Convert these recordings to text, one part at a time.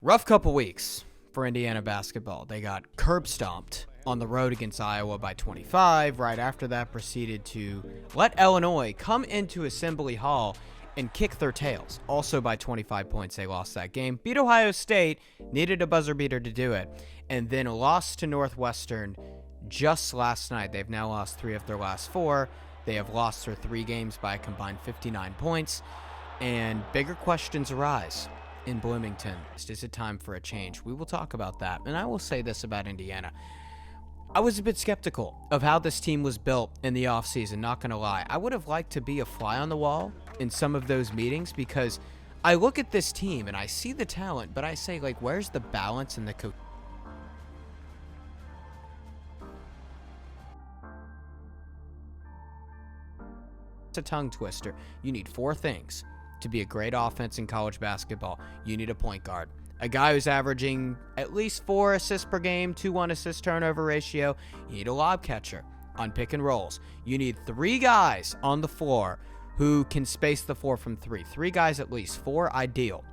Rough couple weeks for Indiana basketball. They got curb stomped on the road against Iowa by 25. Right after that, proceeded to let Illinois come into Assembly Hall and kick their tails. Also by 25 points, they lost that game. Beat Ohio State, needed a buzzer beater to do it, and then lost to Northwestern just last night. They've now lost 3 of their last 4. They have lost their 3 games by a combined 59 points, and bigger questions arise in Bloomington. Is it time for a change? We will talk about that. And I will say this about Indiana. I was a bit skeptical of how this team was built in the offseason, not going to lie. I would have liked to be a fly on the wall in some of those meetings because I look at this team and I see the talent, but I say, like, where's the balance and the It's a tongue twister. You need 4 things to be a great offense in college basketball. You need a point guard, a guy who's averaging at least 4 assists per game, 2-1 assist turnover ratio. You need a lob catcher on pick and rolls. You need 3 guys on the floor who can space the floor from 3. 3 guys at least, 4 ideal.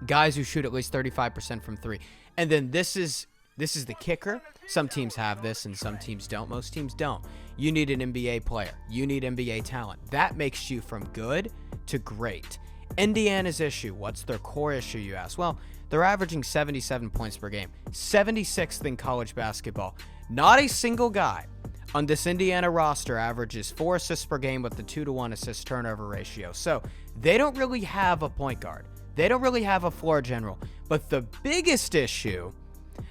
Guys who shoot at least 35% from 3. And then this is the kicker. Some teams have this and some teams don't. Most teams don't. You need an NBA player. You need NBA talent. That makes you from good to great. Indiana's issue, what's their core issue, you ask? Well, they're averaging 77 points per game, 76th in college basketball. Not a single guy on this Indiana roster averages 4 assists per game with the 2-to-1 assist turnover ratio. So they don't really have a point guard. They don't really have a floor general. But the biggest issue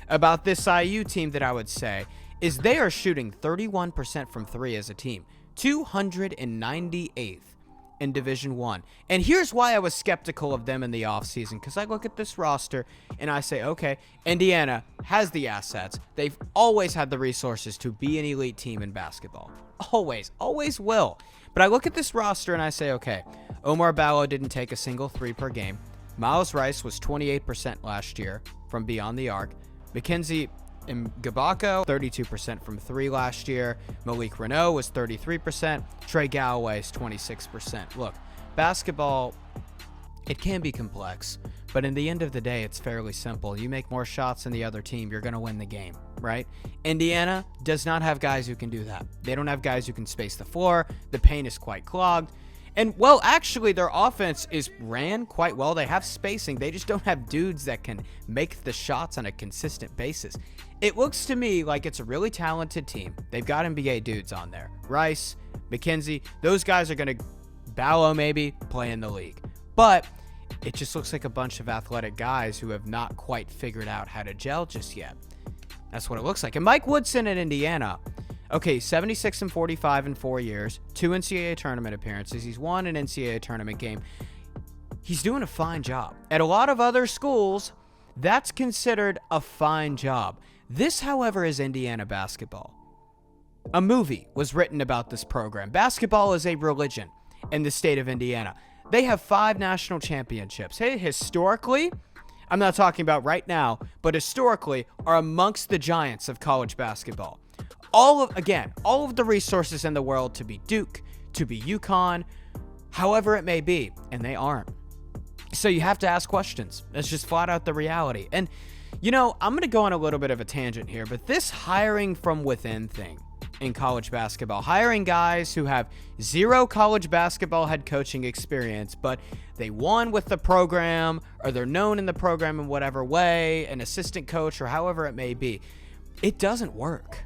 about this IU team that I would say is they are shooting 31% from 3 as a team, 298th in Division I. And here's why I was skeptical of them in the offseason, because I look at this roster and I say, okay, Indiana has the assets. They've always had the resources to be an elite team in basketball. Always will. But I look at this roster and I say, okay, Omar Ballo didn't take a single 3 per game. Miles Rice was 28% last year from beyond the arc. Mackenzie Ngabako, 32% from 3 last year. Malik Renault was 33%. Trey Galloway is 26%. Look, basketball, it can be complex, but in the end of the day, it's fairly simple. You make more shots than the other team, you're going to win the game, right? Indiana does not have guys who can do that. They don't have guys who can space the floor. The paint is quite clogged. And, well, actually, their offense is ran quite well. They have spacing. They just don't have dudes that can make the shots on a consistent basis. It looks to me like it's a really talented team. They've got NBA dudes on there. Rice, McKenzie, those guys are going to, Ballo maybe, play in the league. But it just looks like a bunch of athletic guys who have not quite figured out how to gel just yet. That's what it looks like. And Mike Woodson in Indiana, okay, 76 and 45 in 4 years, 2 NCAA tournament appearances. He's won an NCAA tournament game. He's doing a fine job. At a lot of other schools, that's considered a fine job. This, however, is Indiana basketball. A movie was written about this program. Basketball is a religion in the state of Indiana. They have 5 national championships. Hey, historically, I'm not talking about right now, but historically are amongst the giants of college basketball. All of the resources in the world to be Duke, to be UConn, however it may be, and they aren't. So you have to ask questions. That's just flat out the reality. And, you know, I'm going to go on a little bit of a tangent here, but this hiring from within thing in college basketball, hiring guys who have 0 college basketball head coaching experience, but they won with the program, or they're known in the program in whatever way, an assistant coach or however it may be, it doesn't work.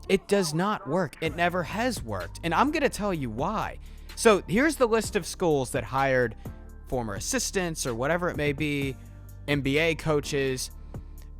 It does not work. It never has worked. And I'm going to tell you why. So here's the list of schools that hired former assistants or whatever it may be, NBA coaches,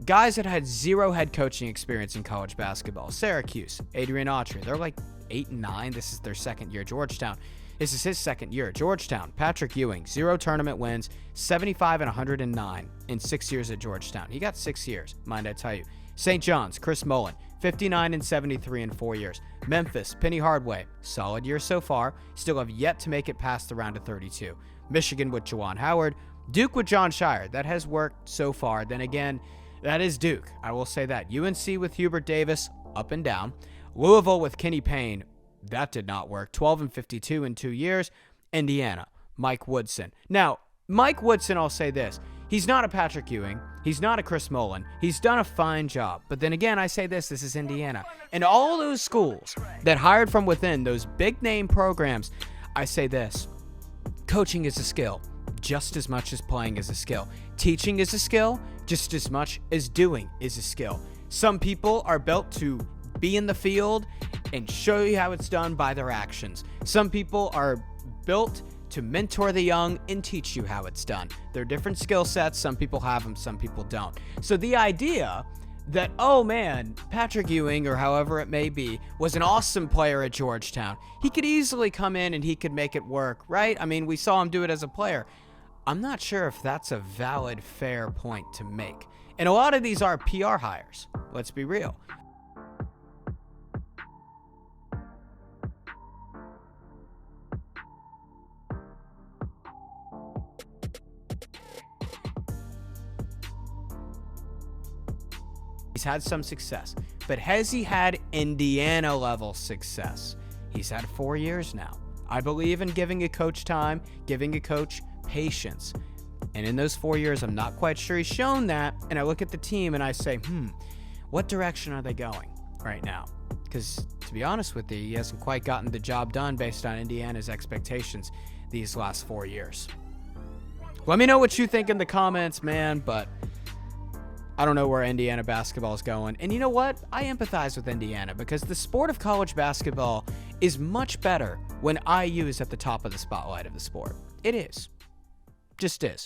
guys that had 0 head coaching experience in college basketball. Syracuse, Adrian Autry. They're like 8 and 9. This is their second year. Georgetown. This is his second year. Georgetown, Patrick Ewing, 0 tournament wins, 75 and 109 in 6 years at Georgetown. He got 6 years, mind I tell you. St. John's, Chris Mullen, 59 and 73 in 4 years. Memphis, Penny Hardaway, solid year so far, still have yet to make it past the round of 32. Michigan with Juwan Howard. Duke with John Shire, that has worked so far. Then again, that is Duke, I will say that. UNC with Hubert Davis, up and down. Louisville with Kenny Payne, that did not work. 12 and 52 in 2 years. Indiana, Mike Woodson. Now, Mike Woodson, I'll say this. He's not a Patrick Ewing. He's not a Chris Mullen. He's done a fine job. But then again, I say this is Indiana. And all those schools that hired from within, those big name programs, I say this. Coaching is a skill just as much as playing is a skill. Teaching is a skill just as much as doing is a skill. Some people are built to be in the field and show you how it's done by their actions. Some people are built to mentor the young and teach you how it's done. They're different skill sets. Some people have them, some people don't. So the idea that, oh man, Patrick Ewing, or however it may be, was an awesome player at Georgetown. He could easily come in and he could make it work, right? I mean, we saw him do it as a player. I'm not sure if that's a valid, fair point to make. And a lot of these are PR hires. Let's be real. He's had some success, but has he had Indiana level success? He's had 4 years now. I believe in giving a coach time, giving a coach patience. And in those 4 years, I'm not quite sure he's shown that. And I look at the team and I say, what direction are they going right now? Because to be honest with you, he hasn't quite gotten the job done based on Indiana's expectations these last 4 years. Let me know what you think in the comments, man, but I don't know where Indiana basketball is going. And you know what? I empathize with Indiana because the sport of college basketball is much better when IU is at the top of the spotlight of the sport. It is. Just is.